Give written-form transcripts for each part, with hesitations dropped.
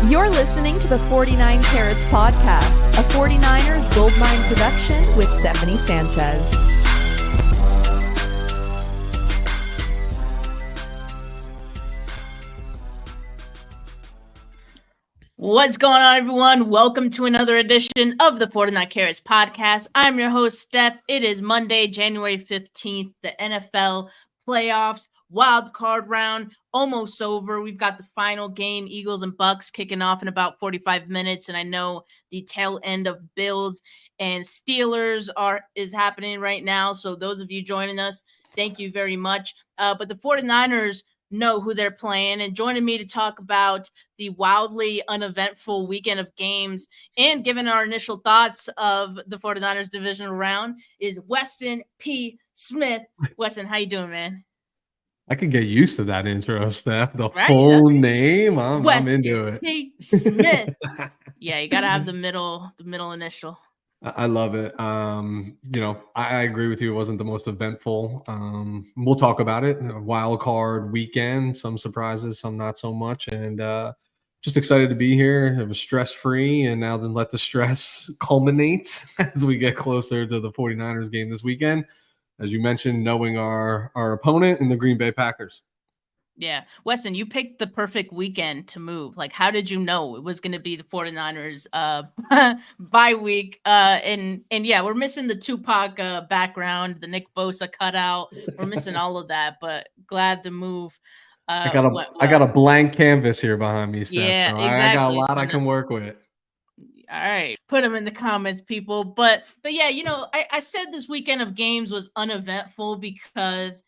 You're listening to the 49 Carats Podcast, a 49ers Goldmine production with Stephanie Sanchez. What's going on, everyone? Welcome to another edition of the 49 Carats Podcast. I'm your host, Steph. It is Monday, January 15th, the NFL playoffs, wild card round, almost over. We've got the final game, Eagles and Bucks, kicking off in about 45 minutes. And I know the tail end of Bills and Steelers is happening right now. So those of you joining us, thank you very much. But the 49ers know who they're playing, and joining me to talk about the wildly uneventful weekend of games and giving our initial thoughts of the 49ers divisional round is Weston P. Smith. Weston, how you doing, man? I could get used to that intro, Steph. The right? full name. I'm Weston into it. P. Smith. Yeah, you got to have the middle initial. I love it. I agree with you. It wasn't the most eventful. We'll talk about it. A wild card weekend, some surprises, some not so much. And just excited to be here. It was stress-free, and now then let the stress culminate as we get closer to the 49ers game this weekend. As you mentioned, knowing our opponent in the Green Bay Packers. Yeah. Weston, you picked the perfect weekend to move. Like, how did you know it was going to be the 49ers bye week? And yeah, we're missing the Tupac background, the Nick Bosa cutout. We're missing all of that, but glad the move. I got a blank canvas here behind me, Steph. Yeah, so exactly. I got a lot I can work with. All right. Put them in the comments, people. But yeah, I said this weekend of games was uneventful because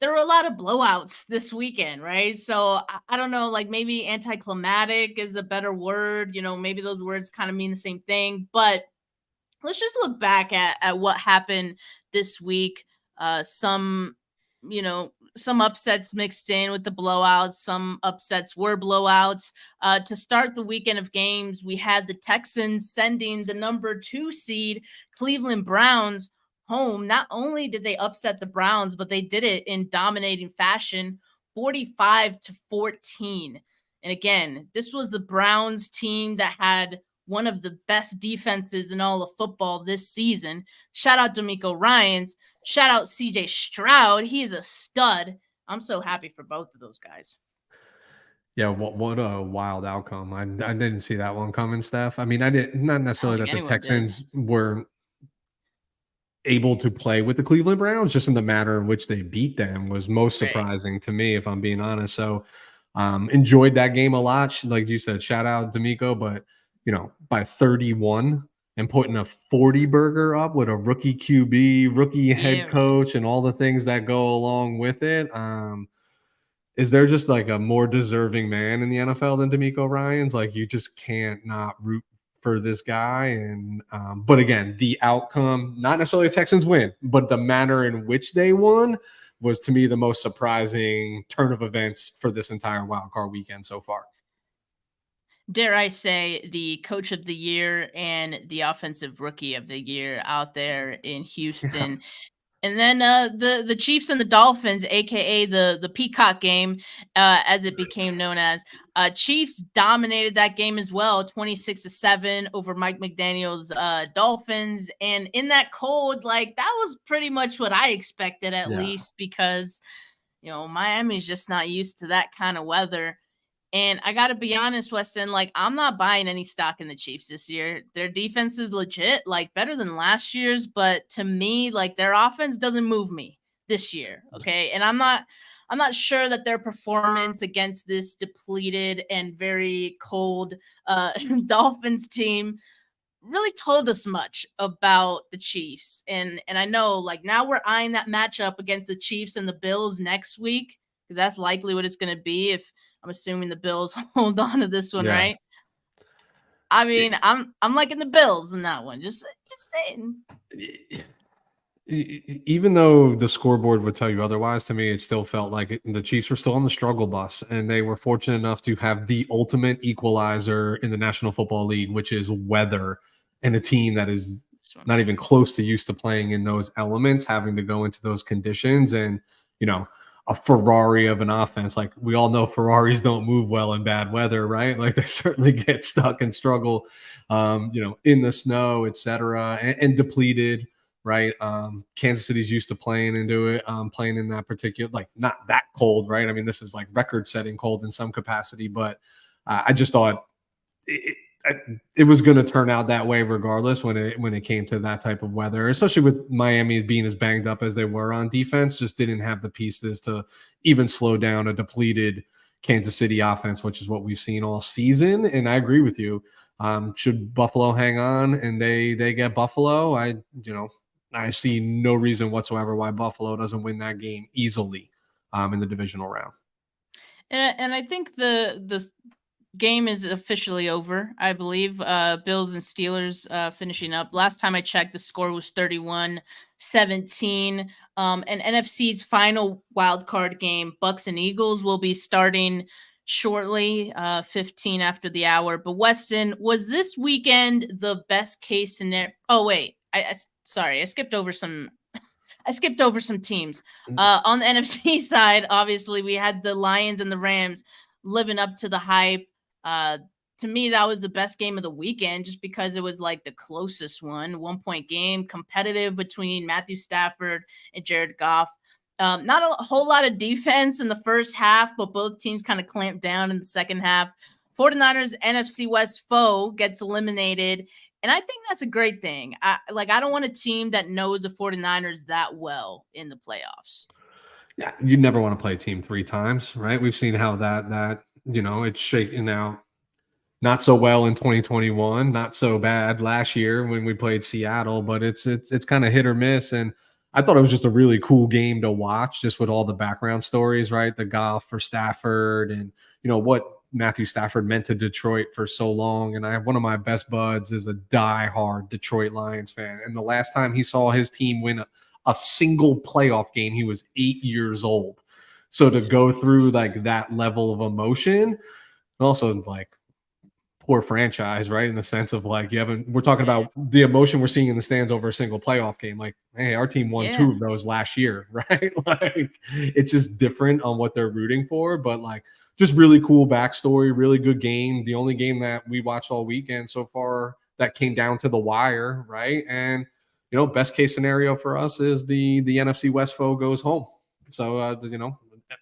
there were a lot of blowouts this weekend, right? So I don't know, like maybe anticlimactic is a better word. Maybe those words kind of mean the same thing. But let's just look back at what happened this week. Some upsets mixed in with the blowouts. Some upsets were blowouts. To start the weekend of games, we had the Texans sending the number 2 seed Cleveland Browns home. Not only did they upset the Browns, but they did it in dominating fashion, 45-14. And again, this was the Browns team that had one of the best defenses in all of football this season. Shout out DeMeco Ryans. Shout out CJ Stroud. He is a stud. I'm so happy for both of those guys. Yeah, what a wild outcome. I didn't see that one coming, Steph. I mean, I didn't, not necessarily that the Texans were able to play with the Cleveland Browns, just in the manner in which they beat them was most surprising to me, if I'm being honest. So enjoyed that game a lot. Like you said, shout out DeMeco, but by 31 and putting a 40 burger up with a rookie QB, rookie head coach, and all the things that go along with it. Is there just like a more deserving man in the NFL than DeMeco Ryans? Like, you just can't not root for this guy. And but again, the outcome, not necessarily a Texans win, but the manner in which they won was, to me, the most surprising turn of events for this entire wild card weekend so far. Dare I say, the coach of the year and the offensive rookie of the year out there in Houston. And then the Chiefs and the Dolphins, a.k.a. the Peacock game, as it became known as. Chiefs dominated that game as well, 26-7 over Mike McDaniel's Dolphins. And in that cold, like, that was pretty much what I expected, at least, because, Miami's just not used to that kind of weather. And I got to be honest, Weston, like, I'm not buying any stock in the Chiefs this year. Their defense is legit, like, better than last year's. But to me, like, their offense doesn't move me this year. Okay. And I'm not sure that their performance against this depleted and very cold Dolphins team really told us much about the Chiefs. And I know, like, now we're eyeing that matchup against the Chiefs and the Bills next week, because that's likely what it's going to be if I'm assuming the Bills hold on to this one, right? I mean, I'm liking the Bills in that one. Just saying. Even though the scoreboard would tell you otherwise, to me, it still felt like the Chiefs were still on the struggle bus, and they were fortunate enough to have the ultimate equalizer in the National Football League, which is weather, and a team that is not even close to used to playing in those elements, having to go into those conditions. And, a Ferrari of an offense. Like we all know Ferraris don't move well in bad weather, right? Like they certainly get stuck and struggle, in the snow, etc., and depleted, right? Kansas City's used to playing into it, playing in that particular, like not that cold, right? I mean, this is like record setting cold in some capacity, but I just thought it was going to turn out that way regardless when it came to that type of weather, especially with Miami being as banged up as they were on defense, just didn't have the pieces to even slow down a depleted Kansas City offense, which is what we've seen all season. And I agree with you. Should Buffalo hang on and they get Buffalo, I see no reason whatsoever why Buffalo doesn't win that game easily in the divisional round. And I think the game is officially over, I believe. Bills and Steelers finishing up. Last time I checked, the score was 31-17. And NFC's final wild card game, Bucks and Eagles, will be starting shortly, 15 after the hour. But Weston, was this weekend the best case scenario? Oh, wait. Sorry, I skipped over some teams. On the NFC side, obviously, we had the Lions and the Rams living up to the hype. To me, that was the best game of the weekend just because it was like the closest one, 1-point game, competitive between Matthew Stafford and Jared Goff. Not a whole lot of defense in the first half, but both teams kind of clamped down in the second half. 49ers NFC West foe gets eliminated, and I think that's a great thing. I don't want a team that knows the 49ers that well in the playoffs. Yeah, you never want to play a team 3 times, right? We've seen how that it's shaking out. Not so well in 2021, not so bad last year when we played Seattle, but it's kind of hit or miss. And I thought it was just a really cool game to watch, just with all the background stories, right? The golf for Stafford and what Matthew Stafford meant to Detroit for so long. And I have one of my best buds is a diehard Detroit Lions fan. And the last time he saw his team win a single playoff game, he was 8 years old. So to go through like that level of emotion, and also like poor franchise, right? In the sense of like we're talking about the emotion we're seeing in the stands over a single playoff game. Like, hey, our team won 2 of those last year, right? Like it's just different on what they're rooting for, but like just really cool backstory, really good game. The only game that we watched all weekend so far that came down to the wire, right? And best case scenario for us is the NFC West foe goes home. So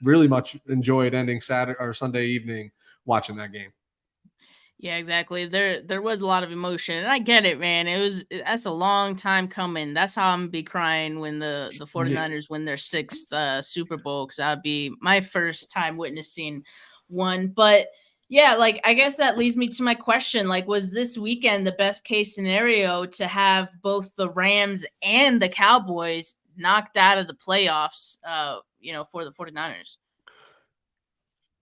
really much enjoyed ending Saturday or Sunday evening watching that game. Yeah, exactly. There was a lot of emotion, and I get it, man. That's a long time coming. That's how I'm gonna be crying when the 49ers win their 6th Super Bowl, because that would be my first time witnessing one. But yeah, like I guess that leads me to my question. Like, was this weekend the best case scenario to have both the Rams and the Cowboys knocked out of the playoffs, for the 49ers?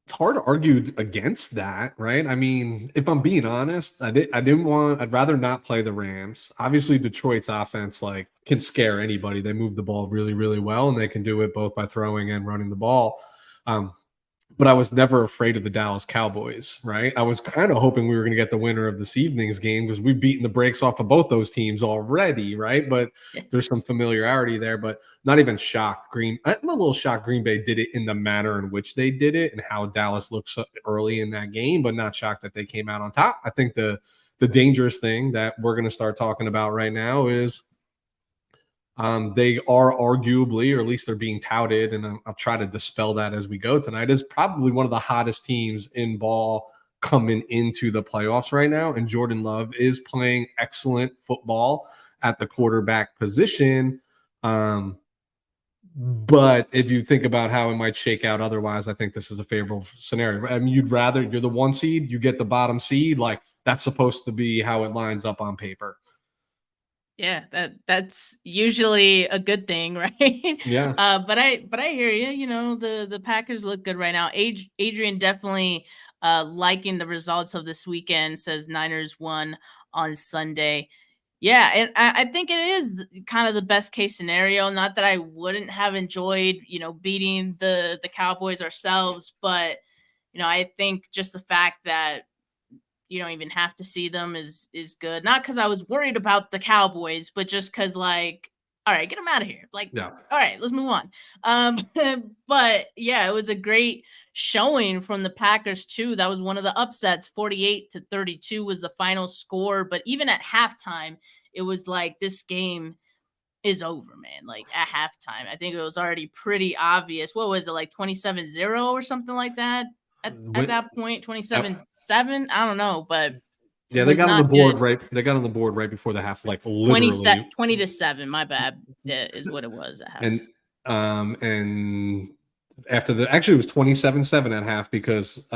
It's hard to argue against that, right? I mean, if I'm being honest, I'd rather not play the Rams. Obviously, Detroit's offense can scare anybody. They move the ball really, really well, and they can do it both by throwing and running the ball. But I was never afraid of the Dallas Cowboys, right? I was kind of hoping we were going to get the winner of this evening's game because we've beaten the brakes off of both those teams already, right? But there's some familiarity there, but not even shocked. I'm a little shocked Green Bay did it in the manner in which they did it and how Dallas looked so early in that game, but not shocked that they came out on top. I think the dangerous thing that we're going to start talking about right now is they are arguably, or at least they're being touted, and I'll try to dispel that as we go tonight, is probably one of the hottest teams in ball coming into the playoffs right now. And Jordan Love is playing excellent football at the quarterback position. But if you think about how it might shake out otherwise, I think this is a favorable scenario. I mean, you're the 1 seed, you get the bottom seed. Like that's supposed to be how it lines up on paper. Yeah, that's usually a good thing, right? Yeah. But I hear you. The Packers look good right now. Adrian definitely liking the results of this weekend. Says Niners won on Sunday. Yeah, and I think it is kind of the best case scenario. Not that I wouldn't have enjoyed, beating the Cowboys ourselves, but I think just the fact that you don't even have to see them is good. Not because I was worried about the Cowboys, but just because all right, get him out of here. Like, Yeah. All right, let's move on. But yeah, it was a great showing from the Packers too. That was one of the upsets. 48-32 was the final score. But even at halftime, it was like this game is over, man. Like at halftime, I think it was already pretty obvious. What was it, like 27-0 or something like that? At that point, 27-7. I don't know, but yeah, they was got on the not board good. right. They got on the board right before the half, like literally 20-7. My bad, is what it was at half. And after actually it was 27-7 at half because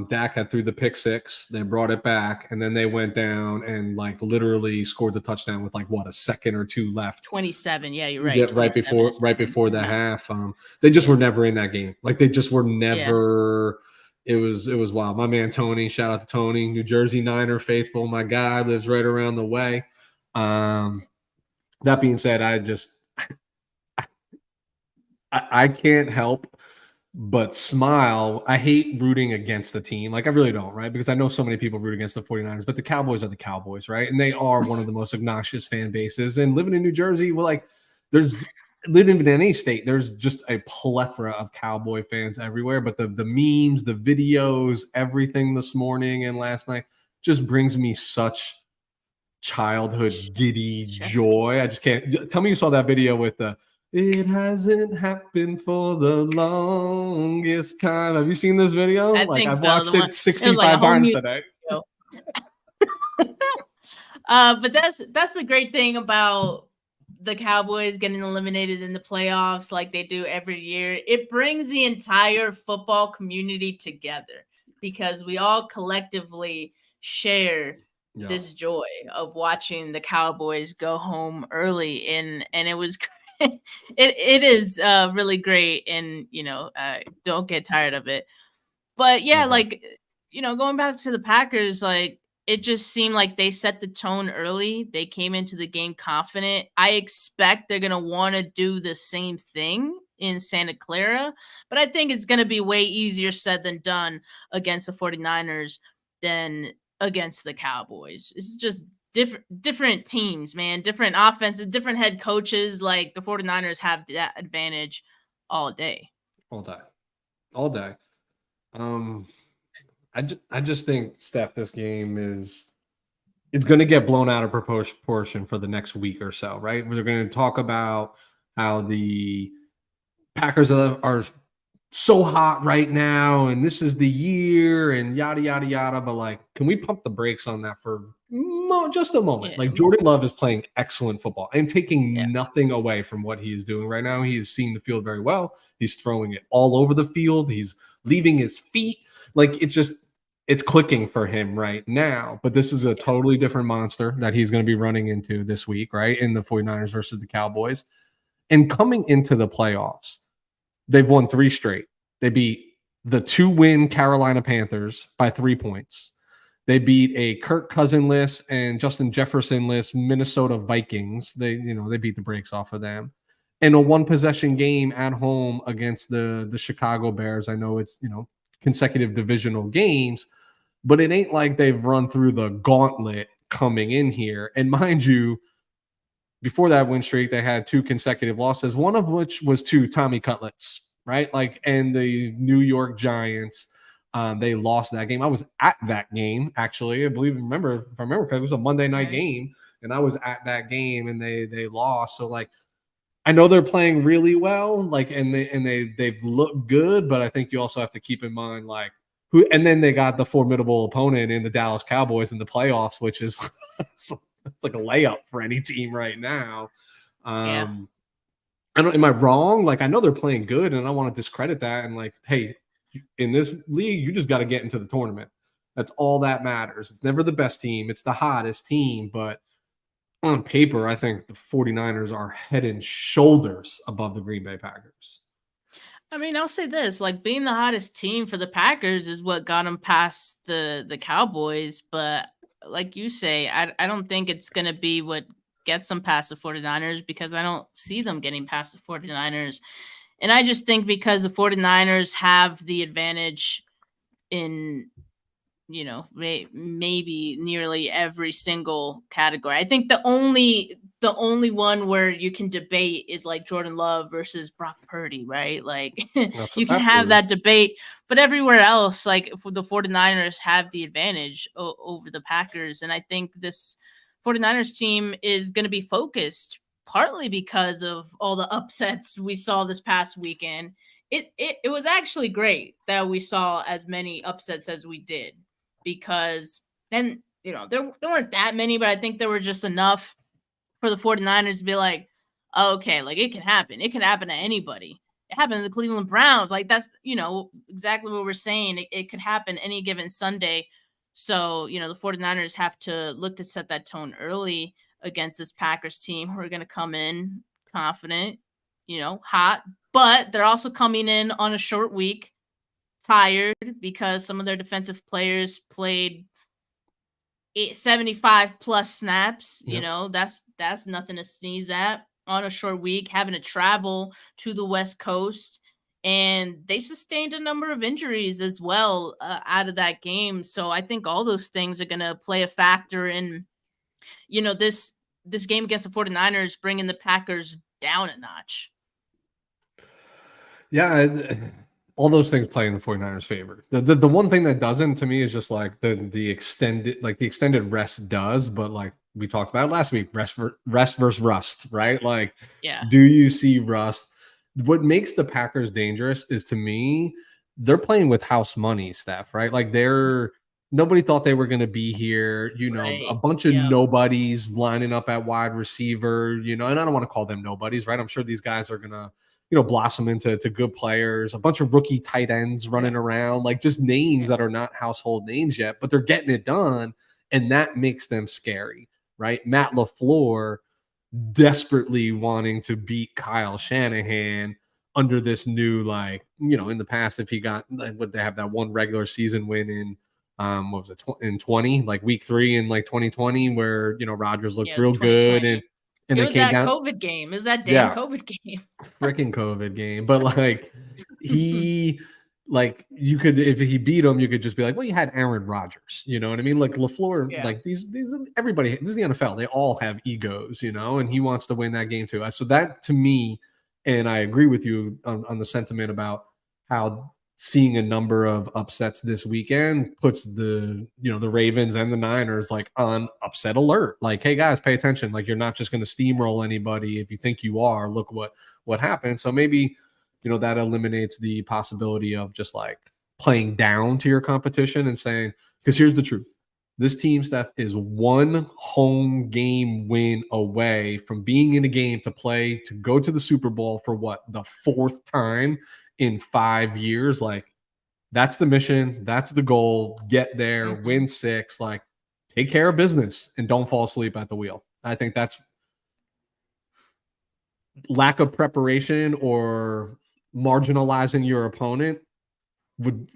Dak had threw the pick six, they brought it back, and then they went down and like literally scored the touchdown with like what, a second or two left. 27, yeah, you're right. Yeah, right before the half. They just were never in that game. Like they just were never. Yeah. It was wild. My man Tony, shout out to Tony, New Jersey Niner faithful. My guy lives right around the way. That being said, I can't help but smile. I hate rooting against the team. Like I really don't, right? Because I know so many people root against the 49ers, but the Cowboys are the Cowboys, right? And they are one of the most obnoxious fan bases. And living in New Jersey, we're like, living in any state, there's just a plethora of Cowboy fans everywhere. But the memes, the videos, everything this morning and last night just brings me such childhood giddy joy. I just can't. Tell me you saw that video with the "It hasn't happened for the longest time." Have you seen this video? I've watched it 65 times today. But that's the great thing about the Cowboys getting eliminated in the playoffs like they do every year. It brings the entire football community together because we all collectively share this joy of watching the Cowboys go home early, and it was it is really great, and don't get tired of it. But yeah, like going back to the Packers, like it just seemed like they set the tone early. They came into the game confident. I expect they're going to want to do the same thing in Santa Clara, but I think it's going to be way easier said than done against the 49ers than against the Cowboys. It's just different teams, man, different offenses, different head coaches. Like the 49ers have that advantage all day. All day. I just think, Steph, this game it's going to get blown out of proportion for the next week or so, right? We're going to talk about how the Packers are so hot right now, and this is the year, and yada, yada, yada. But, like, can we pump the brakes on that for just a moment? Yeah. Like, Jordan Love is playing excellent football and taking nothing away from what he is doing right now. He is seeing the field very well. He's throwing it all over the field. He's leaving his feet. Like, it's clicking for him right now. But this is a totally different monster that he's going to be running into this week, right, in the 49ers versus the Cowboys. And coming into the playoffs, they've won 3 straight. They beat the 2-win Carolina Panthers by 3 points. They beat a Kirk Cousinless and Justin Jefferson-less Minnesota Vikings. They beat the brakes off of them. And a 1-possession game at home against the Chicago Bears. I know it's, consecutive divisional games, but it ain't like they've run through the gauntlet coming in here. And mind you, before that win streak, they had 2 consecutive losses, one of which was to Tommy Cutlets, right? Like, and the New York Giants, they lost that game. I was at that game, actually. If I remember, it was a Monday night game, and I was at that game, and they lost. So, like, I know they're playing really well, like, and they've looked good, but I think you also have to keep in mind, like, who. And then they got the formidable opponent in the Dallas Cowboys in the playoffs, which is it's like a layup for any team right now. Am I wrong? Like, I know they're playing good, and I don't want to discredit that. And like, hey, in this league, you just got to get into the tournament. That's all that matters. It's never the best team; it's the hottest team, but on paper, I think the 49ers are head and shoulders above the Green Bay Packers. I mean, I'll say this, like, being the hottest team for the Packers is what got them past the Cowboys. But like you say, I don't think it's going to be what gets them past the 49ers, because I don't see them getting past the 49ers. And I just think because the 49ers have the advantage in maybe nearly every single category. I think the only the only one where you can debate is like Jordan Love versus Brock Purdy, right? Like you can have that debate, but everywhere else, like the 49ers have the advantage over the Packers. And I think this 49ers team is going to be focused partly because of all the upsets we saw this past weekend. It was actually great that we saw as many upsets as we did, because then, there weren't that many, but I think there were just enough for the 49ers to be like, okay, like it can happen. It can happen to anybody. It happened to the Cleveland Browns. Like that's, exactly what we're saying. It could happen any given Sunday. So, the 49ers have to look to set that tone early against this Packers team who are going to come in confident, hot, but they're also coming in on a short week, tired because some of their defensive players played 75 plus snaps. Yep. That's nothing to sneeze at on a short week, having to travel to the West Coast. And they sustained a number of injuries as well out of that game. So I think all those things are going to play a factor in, this game against the 49ers, bringing the Packers down a notch. Yeah, all those things play in the 49ers' favor. The one thing that doesn't, to me, is just like the extended rest does, but like we talked about last week, rest versus rust, right? Like, yeah. Do you see rust? What makes the Packers dangerous is, to me, they're playing with house money, Steph, right? Like nobody thought they were going to be here, right. A bunch of nobodies lining up at wide receiver, and I don't want to call them nobodies, right? I'm sure these guys are going to, blossom into good players, a bunch of rookie tight ends running around, like just names that are not household names yet, but they're getting it done. And that makes them scary, right? Matt LaFleur desperately wanting to beat Kyle Shanahan under this new, in the past, if he got, would they have that one regular season win in, what was it, in 20, like week 3 in like 2020, where, Rodgers looked real good. And it they was came that down. COVID game. It was that damn COVID game. Freaking COVID game. But you could, if he beat him, you could just be like, well, you had Aaron Rodgers. You know what I mean? Like LaFleur, like these everybody, this is the NFL. They all have egos, and he wants to win that game too. So that, to me, and I agree with you on the sentiment about how seeing a number of upsets this weekend puts the Ravens and the Niners like on upset alert. Like, hey guys, pay attention. Like, you're not just going to steamroll anybody. If you think you are, look what happened. So maybe, that eliminates the possibility of just like playing down to your competition and saying, because here's the truth. This team, Steph, is one home game win away from being in a game to go to the Super Bowl for the 4th time in 5 years. Like, that's the mission. That's the goal. Get there, win 6, like take care of business and don't fall asleep at the wheel. I think that's lack of preparation or marginalizing your opponent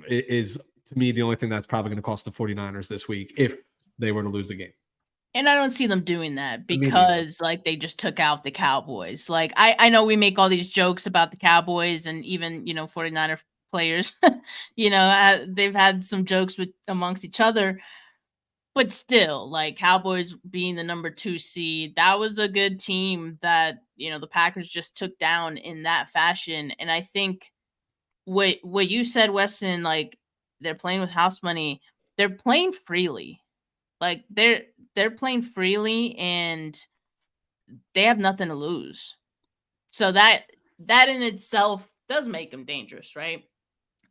is to me the only thing that's probably going to cost the 49ers this week if they were to lose the game. And I don't see them doing that because they just took out the Cowboys. Like, I know we make all these jokes about the Cowboys and even, 49er players, they've had some jokes amongst each other, but still, like, Cowboys being the number 2 seed, that was a good team that, the Packers just took down in that fashion. And I think what you said, Weston, like, they're playing with house money. They're playing freely. Like, they're playing freely and they have nothing to lose. So that in itself does make them dangerous, right?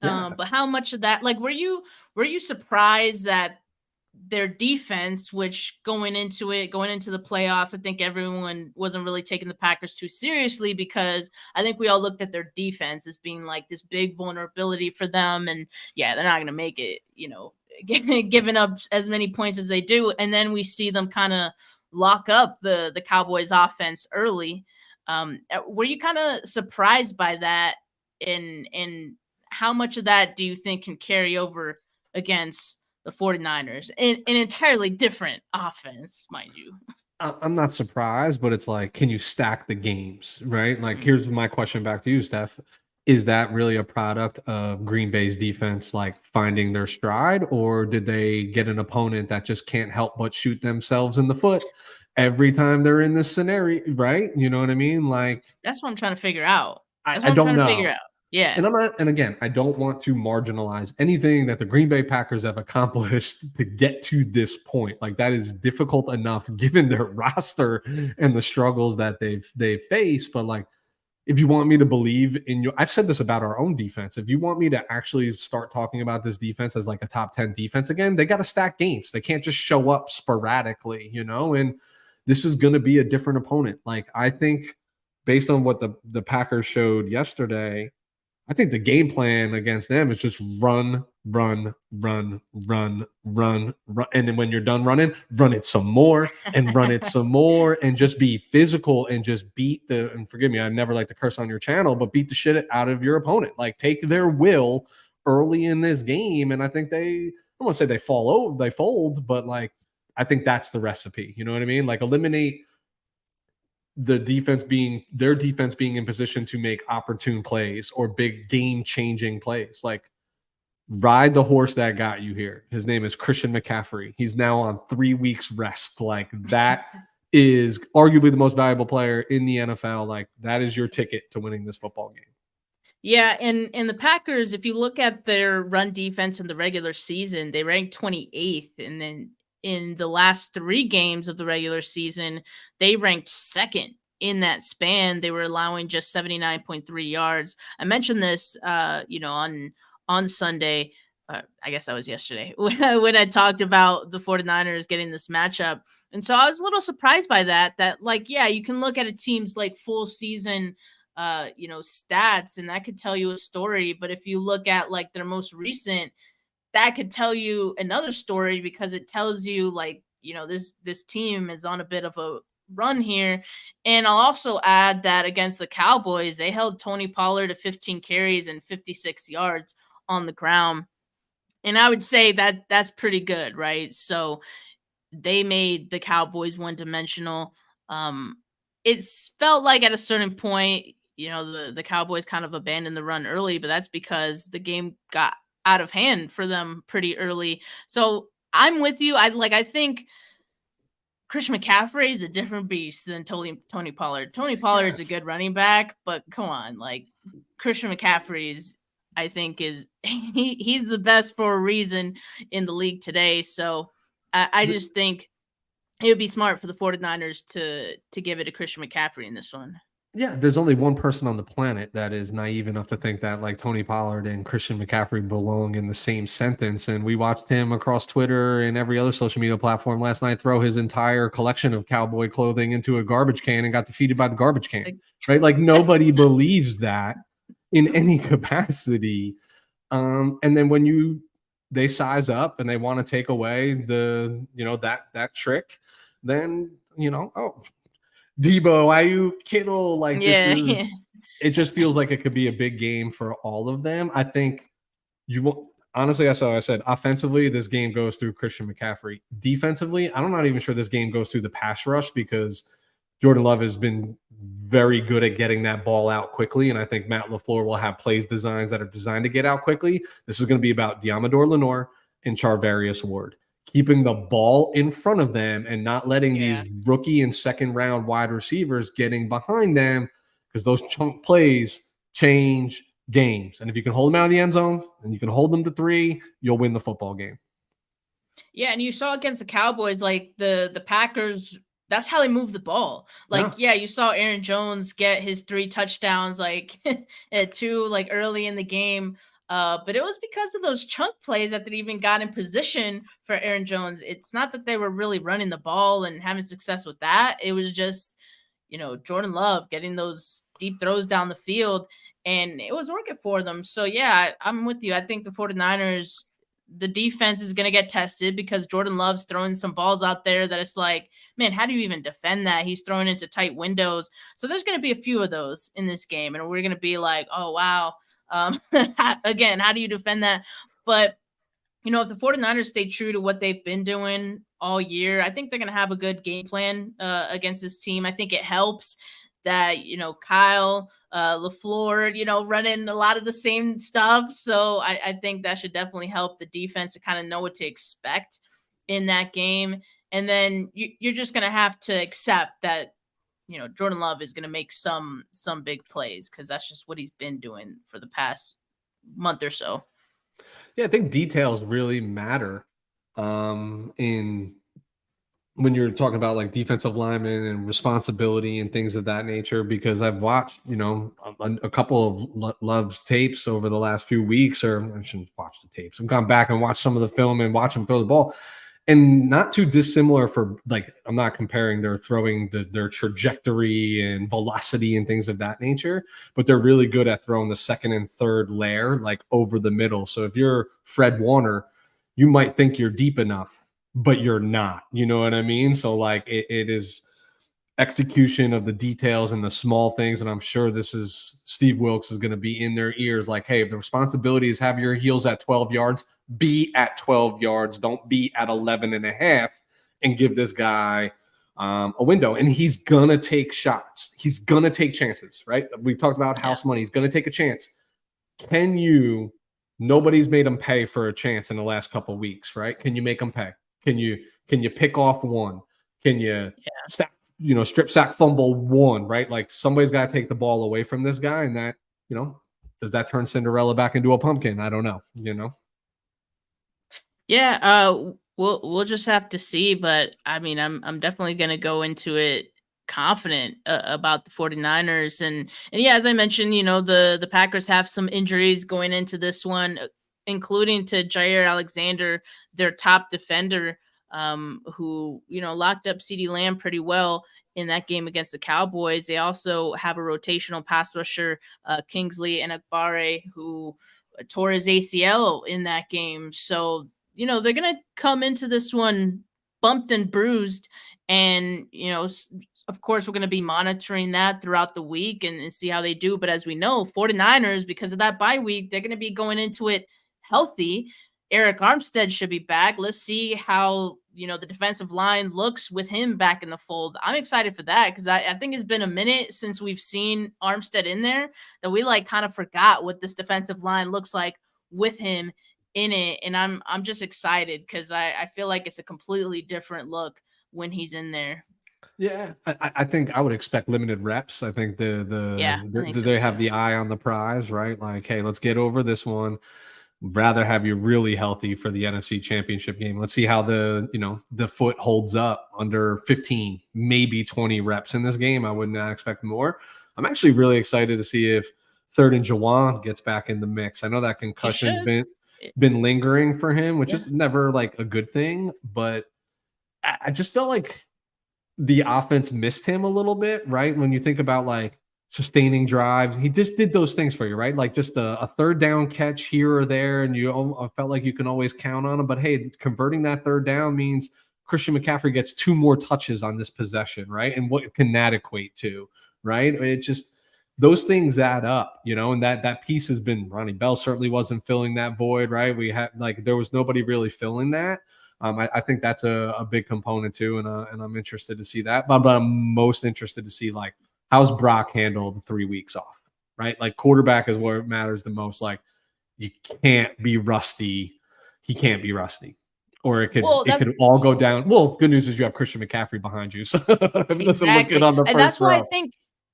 Yeah. But how much of that, like, were you surprised that their defense, which going into the playoffs, I think everyone wasn't really taking the Packers too seriously, because I think we all looked at their defense as being like this big vulnerability for them. And yeah, they're not going to make it, giving up as many points as they do. And then we see them kind of lock up the Cowboys offense early. Were you kind of surprised by that? And how much of that do you think can carry over against the 49ers? An entirely different offense, mind you. I'm not surprised, but it's like, can you stack the games, right? Like, here's my question back to you, Steph. Is that really a product of Green Bay's defense, like, finding their stride, or did they get an opponent that just can't help but shoot themselves in the foot every time they're in this scenario, right? You know what I mean? Like, that's what I'm trying to figure out. I don't know. Yeah. And again, I don't want to marginalize anything that the Green Bay Packers have accomplished to get to this point. Like, that is difficult enough given their roster and the struggles that they've faced. But like, if you want me to believe in you, I've said this about our own defense. If you want me to actually start talking about this defense as like a top 10 defense again, they got to stack games. They can't just show up sporadically, and this is going to be a different opponent. Like, I think based on what the Packers showed yesterday, I think the game plan against them is just run. And then when you're done running, run it some more and run it some more and just be physical and just and forgive me, I never like to curse on your channel, but beat the shit out of your opponent. Like, take their will early in this game. And I think I don't want to say they fold, but like, I think that's the recipe. You know what I mean? Like, eliminate their defense being in position to make opportune plays or big game-changing plays. Like, ride the horse that got you here. His name is Christian McCaffrey. He's now on 3 weeks rest. Like, that is arguably the most valuable player in the NFL. Like, that is your ticket to winning this football game. Yeah, and the Packers, if you look at their run defense in the regular season, they ranked 28th, and then in the last 3 games of the regular season, they ranked 2nd in that span. They were allowing just 79.3 yards. I mentioned this, on Sunday. I guess that was yesterday when I talked about the 49ers getting this matchup. And so I was a little surprised by that, like, yeah, you can look at a team's like full season stats, and that could tell you a story. But if you look at like their most recent, that could tell you another story, because it tells you like, this team is on a bit of a run here. And I'll also add that against the Cowboys, they held Tony Pollard to 15 carries and 56 yards on the ground. And I would say that that's pretty good, right? So they made the Cowboys one-dimensional. It's felt like at a certain point, the Cowboys kind of abandoned the run early, but that's because the game got out of hand for them pretty early. So I'm with you. I think Christian McCaffrey is a different beast than Tony Pollard. Tony Pollard is a good running back, but come on, like, Christian McCaffrey he's the best for a reason in the league today. So I just think it would be smart for the 49ers to give it to Christian McCaffrey in this one. Yeah, there's only one person on the planet that is naive enough to think that like Tony Pollard and Christian McCaffrey belong in the same sentence. And we watched him across Twitter and every other social media platform last night throw his entire collection of cowboy clothing into a garbage can and got defeated by the garbage can, right? Like, nobody believes that in any capacity. And then when they size up and they want to take away that trick, then, Debo, Ayuk, Kittle, like, it just feels like it could be a big game for all of them. I think honestly, that's how I said, offensively, this game goes through Christian McCaffrey. Defensively, I'm not even sure this game goes through the pass rush, because Jordan Love has been very good at getting that ball out quickly. And I think Matt LaFleur will have plays designs that are designed to get out quickly. This is going to be about Diamador Lenore and Charvarius Ward, keeping the ball in front of them and not letting these rookie and second round wide receivers getting behind them, because those chunk plays change games. And if you can hold them out of the end zone and you can hold them to 3, you'll win the football game. Yeah, and you saw against the Cowboys, like the Packers, that's how they move the ball. Like, you saw Aaron Jones get his 3 touchdowns, like at 2, like early in the game. But it was because of those chunk plays that they even got in position for Aaron Jones. It's not that they were really running the ball and having success with that. It was just, Jordan Love getting those deep throws down the field, and it was working for them. So, yeah, I'm with you. I think the 49ers, the defense is going to get tested, because Jordan Love's throwing some balls out there that it's like, man, how do you even defend that? He's throwing into tight windows. So there's going to be a few of those in this game, and we're going to be like, oh, wow. Again, how do you defend that? But, if the 49ers stay true to what they've been doing all year, I think they're going to have a good game plan against this team. I think it helps that, Kyle LaFleur, running a lot of the same stuff. So I think that should definitely help the defense to kind of know what to expect in that game. And then you're just going to have to accept that, Jordan Love is going to make some big plays because that's just what he's been doing for the past month or so. Yeah, I think details really matter in when you're talking about like defensive linemen and responsibility and things of that nature, because I've watched, a couple of Love's tapes over the last few weeks, or I shouldn't watch the tapes. I've gone back and watched some of the film and watch him throw the ball, and not too dissimilar for like, I'm not comparing their throwing, their trajectory and velocity and things of that nature, but they're really good at throwing the second and third layer, like over the middle. So if you're Fred Warner, you might think you're deep enough, but you're not, you know what I mean? So like it is execution of the details and the small things. And I'm sure this is Steve Wilks is going to be in their ears. Like, hey, if the responsibility is have your heels at 12 yards, be at 12 yards. Don't be at 11 and a half and give this guy a window. And he's going to take shots. He's going to take chances, right? We talked about house money. He's going to take a chance. Nobody's made him pay for a chance in the last couple of weeks, right? Can you make him pay? Can you pick off one? Can you strip sack fumble one, right? Like somebody's got to take the ball away from this guy, and that, does that turn Cinderella back into a pumpkin? I don't know, Yeah, we'll just have to see, but I mean, I'm definitely going to go into it confident about the 49ers, and yeah, as I mentioned, the Packers have some injuries going into this one, including to Jair Alexander, their top defender, who locked up CeeDee Lamb pretty well in that game against the Cowboys. They also have a rotational pass rusher, Kingsley Enagbare, who tore his ACL in that game. So they're gonna come into this one bumped and bruised, and of course we're going to be monitoring that throughout the week and see how they do. But as we know, 49ers, because of that bye week, they're going to be going into it healthy. Eric Armstead should be back. Let's see how the defensive line looks with him back in the fold. I'm excited for that because I think it's been a minute since we've seen Armstead in there, that we kind of forgot what this defensive line looks like with him in it. And I'm just excited because I feel like it's a completely different look when he's in there. Yeah, I think I would expect limited reps. I think they have the eye on the prize, right? Like, hey, let's get over this one. Rather have you really healthy for the NFC Championship game. Let's see how the foot holds up under 15, maybe 20 reps in this game. I would not expect more. I'm actually really excited to see if third and Juwan gets back in the mix. I know that concussion's been lingering for him, which is never like a good thing, but I just felt like the offense missed him a little bit, right? When you think about like sustaining drives, he just did those things for you, right? Like just a third down catch here or there, and you felt like you can always count on him. But hey, converting that third down means Christian McCaffrey gets 2 more touches on this possession, right? And what can that equate to, right? It just, those things add up, and that piece has been, Ronnie Bell certainly wasn't filling that void, right? We had there was nobody really filling that. I think that's a big component too, and I'm interested to see that. But I'm most interested to see like how's Brock handle the 3 weeks off, right? Like quarterback is where it matters the most. Like you can't be rusty. He can't be rusty, or it could all go down. Well, good news is you have Christian McCaffrey behind you, so it doesn't look good on the first that's why row.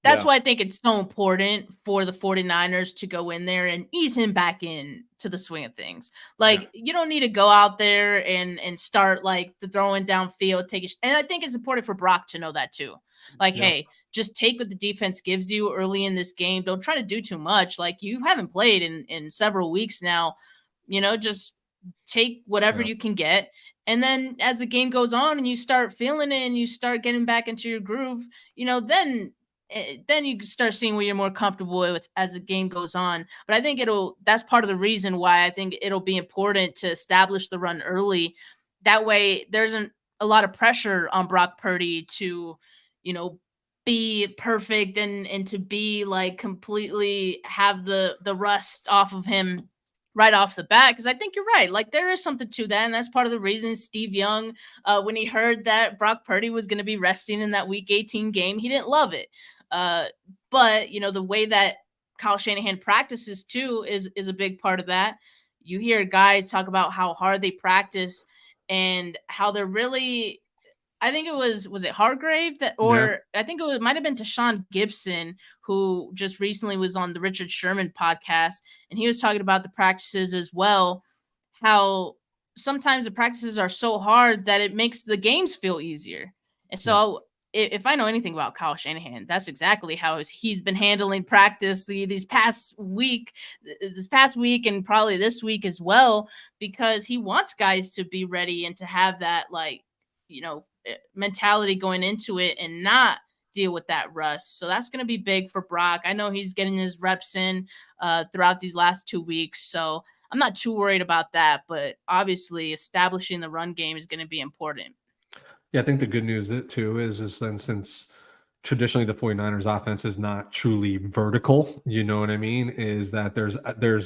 That's why I think it's so important for the 49ers to go in there and ease him back in to the swing of things. Like, you don't need to go out there and start like the throwing downfield, and I think it's important for Brock to know that too. Like, hey, just take what the defense gives you early in this game. Don't try to do too much. Like, you haven't played in several weeks now. Just take whatever you can get. And then as the game goes on and you start feeling it and you start getting back into your groove, then you start seeing what you're more comfortable with as the game goes on. But I think that's part of the reason why I think it'll be important to establish the run early. That way there isn't a lot of pressure on Brock Purdy to, be perfect and to be like completely have the rust off of him right off the bat. Because I think you're right. Like there is something to that. And that's part of the reason Steve Young, when he heard that Brock Purdy was going to be resting in that week 18 game, he didn't love it. But the way that Kyle Shanahan practices too is a big part of that. You hear guys talk about how hard they practice and how they're really I think it was it Hargrave I think it might have been Tashawn Gibson, who just recently was on the Richard Sherman podcast, and he was talking about the practices as well, how sometimes the practices are so hard that it makes the games feel easier. And so if I know anything about Kyle Shanahan, that's exactly how he's been handling practice this past week and probably this week as well, because he wants guys to be ready and to have that, like, mentality going into it and not deal with that rust. So that's going to be big for Brock. I know he's getting his reps in throughout these last 2 weeks, so I'm not too worried about that, but obviously establishing the run game is going to be important. Yeah, I think the good news too is then, since traditionally the 49ers offense is not truly vertical, you know what I mean, is that there's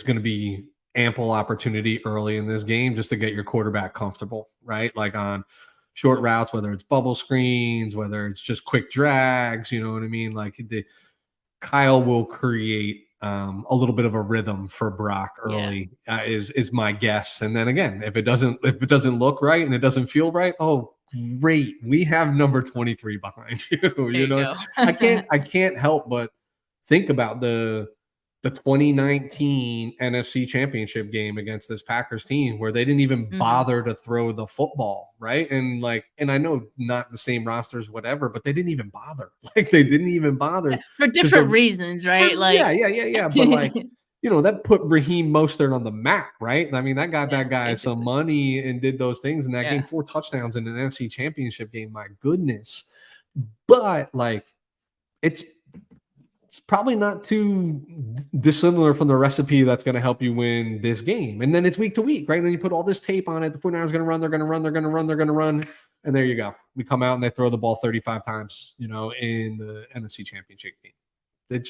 going to be ample opportunity early in this game just to get your quarterback comfortable, right? Like on short routes, whether it's bubble screens, whether it's just quick drags, you know what I mean? Like Kyle will create a little bit of a rhythm for Brock early, is my guess. And then again, if it doesn't look right and it doesn't feel right, oh great, we have number 23 behind you. You know, I can't help but think about the 2019 NFC Championship game against this Packers team, where they didn't even bother to throw the football, right? And I know not the same rosters, whatever, but they didn't even bother. Like, they didn't even bother for different reasons, right? Yeah. But like, that put Raheem Mostert on the map, right? I mean, that got that guy some money and did those things in that game. 4 touchdowns in an NFC Championship game. My goodness. But like, it's probably not too dissimilar from the recipe that's going to help you win this game. And then it's week to week, right? And then you put all this tape on it. The 49ers are going to run, they're going to run. And there you go. We come out and they throw the ball 35 times, in the NFC Championship game.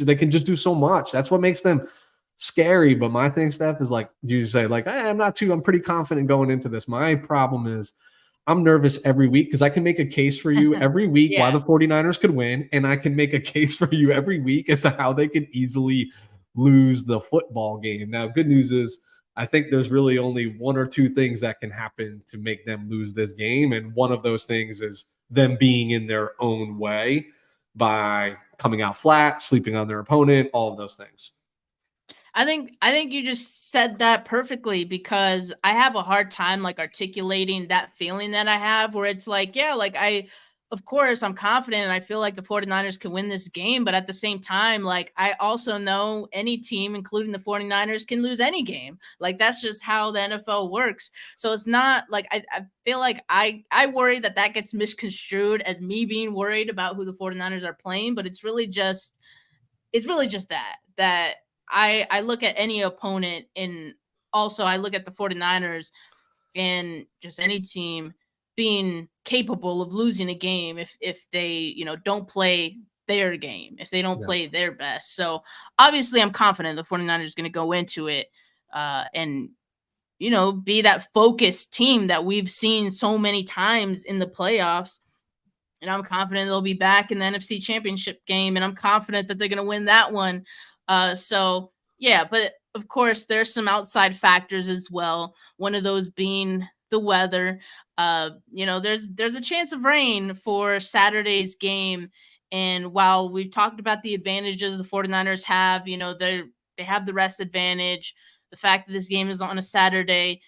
They can just do so much. That's what makes them scary. But my thing, Steph, is like you say, like, I'm pretty confident going into this. My problem is I'm nervous every week because I can make a case for you every week why the 49ers could win, and I can make a case for you every week as to how they could easily lose the football game. Now, good news is I think there's really only 1 or 2 things that can happen to make them lose this game, and one of those things is them being in their own way by coming out flat, sleeping on their opponent, all of those things. I think you just said that perfectly, because I have a hard time like articulating that feeling that I have, where it's like, of course I'm confident and I feel like the 49ers can win this game. But at the same time, like, I also know any team, including the 49ers, can lose any game. Like, that's just how the NFL works. So it's not like, I feel like I worry that gets misconstrued as me being worried about who the 49ers are playing. But it's really just that I look at any opponent, and also I look at the 49ers and just any team being capable of losing a game if they, don't play their game, if they don't play their best. So obviously I'm confident the 49ers is going to go into it and, be that focused team that we've seen so many times in the playoffs. And I'm confident they'll be back in the NFC Championship game, and I'm confident that they're going to win that one. So yeah, but of course there's some outside factors as well. One of those being the weather. There's a chance of rain for Saturday's game. And while we've talked about the advantages the 49ers have, they have the rest advantage. The fact that this game is on a Saturday,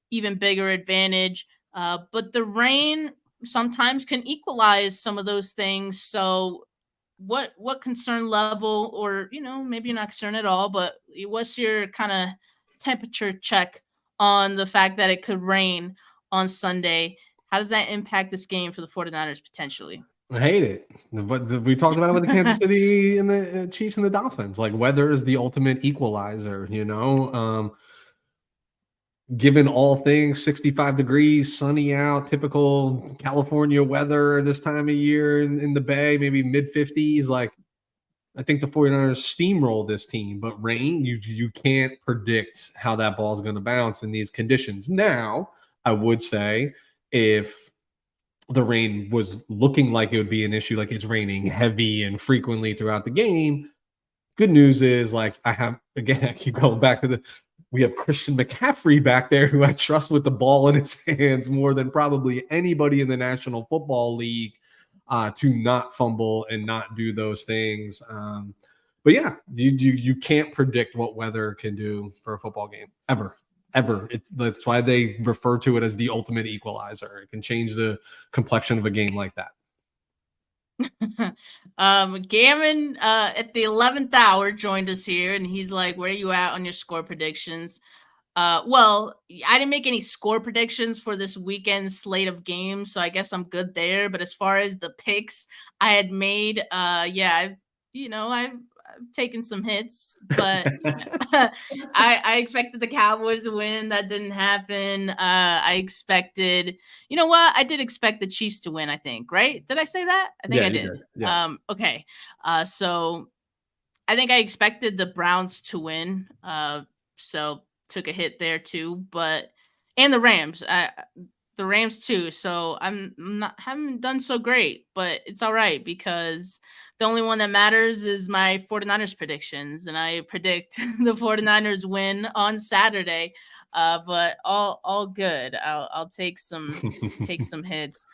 even bigger advantage. But the rain sometimes can equalize some of those things. So what concern level, or maybe you're not concerned at all, but what's your kind of temperature check on the fact that it could rain on Sunday? How does that impact this game for the 49ers potentially? I hate it. But we talked about it with the Kansas City and the Chiefs and the Dolphins. Like, weather is the ultimate equalizer, given all things 65 degrees, sunny out, typical California weather this time of year in the Bay, maybe mid-50s. Like, I think the 49ers steamroll this team, but rain, you can't predict how that ball is going to bounce in these conditions. Now, I would say if the rain was looking like it would be an issue, like it's raining heavy and frequently throughout the game, good news is, like, I keep going back to we have Christian McCaffrey back there, who I trust with the ball in his hands more than probably anybody in the National Football League, to not fumble and not do those things. But yeah, you can't predict what weather can do for a football game ever. That's why they refer to it as the ultimate equalizer. It can change the complexion of a game like that. Gammon at the 11th hour joined us here, and he's like, where are you at on your score predictions? Well, I didn't make any score predictions for this weekend's slate of games, so I guess I'm good there. But as far as the picks I had made, I've taken some hits, but I expected the Cowboys to win. That didn't happen. I expected, I did expect the Chiefs to win, I think, right? Did I say that? I think I did. Yeah. Okay. So I think I expected the Browns to win. So took a hit there too, and the Rams. The Rams too. So haven't done so great, but it's all right because the only one that matters is my 49ers predictions, and I predict the 49ers win on Saturday. But all good. I'll take some hits.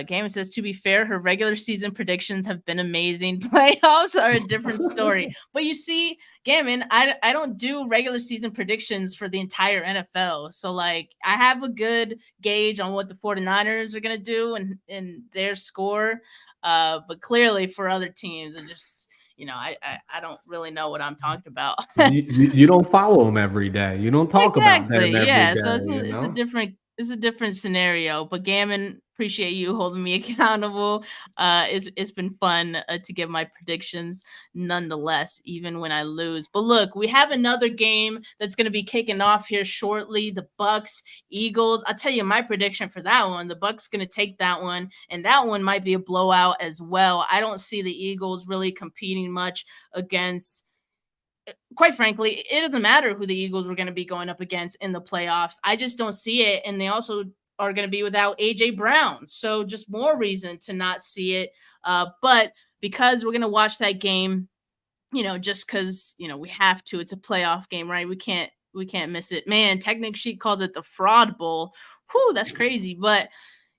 Gammon says, to be fair, her regular season predictions have been amazing. Playoffs are a different story. But you see, Gammon, I don't do regular season predictions for the entire NFL. So I have a good gauge on what the 49ers are going to do and their score. But clearly for other teams, it just, I don't really know what I'm talking about. you don't follow them every day. You don't talk about them every day. So it's a different scenario. But Gammon, appreciate you holding me accountable. It's been fun to give my predictions nonetheless, even when I lose. But look, we have another game that's going to be kicking off here shortly. The Bucks, Eagles. I'll tell you my prediction for that one. The Bucks going to take that one, and that one might be a blowout as well. I don't see the Eagles really competing much against. Quite frankly, it doesn't matter who the Eagles were going to be going up against in the playoffs. I just don't see it. And they also are going to be without AJ Brown. So just more reason to not see it. But because we're going to watch that game, just because, we have to, it's a playoff game, right? We can't miss it. Man, Technic Sheet calls it the Fraud Bowl. Whew, that's crazy. But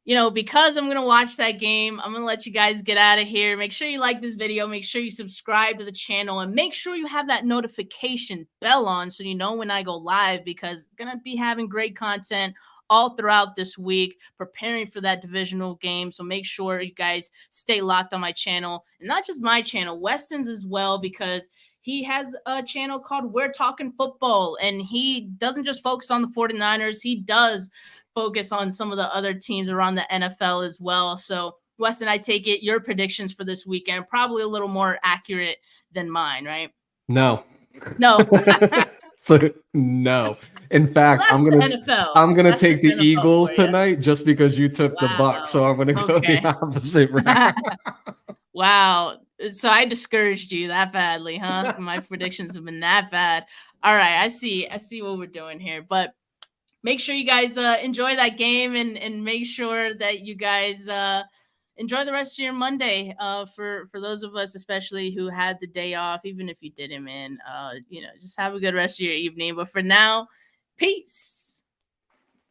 because I'm going to watch that game, I'm going to let you guys get out of here. Make sure you like this video. Make sure you subscribe to the channel, and make sure you have that notification bell on so you know when I go live, because I'm going to be having great content all throughout this week, preparing for that divisional game. So make sure you guys stay locked on my channel, and not just my channel, Weston's as well, because he has a channel called We're Talking Football, and he doesn't just focus on the 49ers. He does focus on some of the other teams around the NFL as well. So, Weston, I take it your predictions for this weekend probably a little more accurate than mine, right? No. So no. In fact, I'm gonna take the Eagles tonight just because you took the Bucks. So I'm gonna go the opposite route. Wow. So I discouraged you that badly, huh? My predictions have been that bad. All right, I see what we're doing here, but make sure you guys enjoy that game and make sure that you guys enjoy the rest of your Monday. For those of us, especially who had the day off, even if you didn't, man, just have a good rest of your evening. But for now, peace.